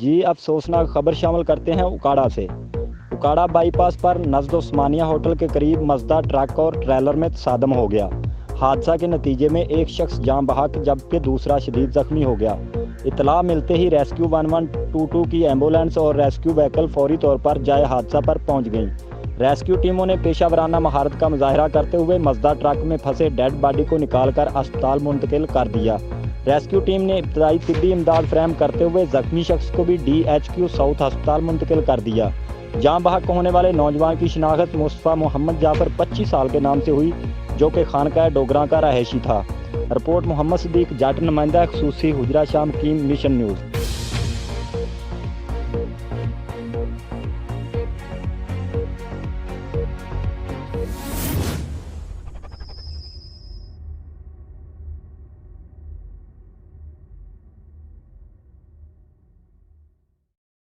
जी, अफसोसनाक खबर शामिल करते हैं उकाड़ा से। उकाड़ा बाईपास पर नज़द उस्मानिया होटल के करीब मजदा ट्रक और ट्रेलर में तसादम हो गया। हादसा के नतीजे में एक शख्स जान बहक जबकि दूसरा शदीद जख्मी हो गया। इतला मिलते ही रेस्क्यू 1122 की एम्बुलेंस और रेस्क्यू व्हीकल फौरी तौर पर जाए हादसा पर पहुंच गईं। रेस्क्यू टीमों ने पेशावराना महारत का मुजाहरा करते हुए मजदा ट्रक में फंसे डेड बॉडी को निकालकर अस्पताल मुंतकिल कर दिया। रेस्क्यू टीम ने इब्तदाई तिब्बी इमदाद फ्राहम करते हुए जख्मी शख्स को भी DHQ साउथ अस्पताल मुंतकिल कर दिया। जान बहक होने वाले नौजवान की शिनाख्त मुस्तफ़ा मोहम्मद जाफर 25 साल के नाम से हुई, जो कि खानका डोगरा का रहायशी था। रिपोर्ट मोहम्मद सदीक जाट, नुमाइंदा खुसूसी हुजरा शाम कीम, मिशन न्यूज़।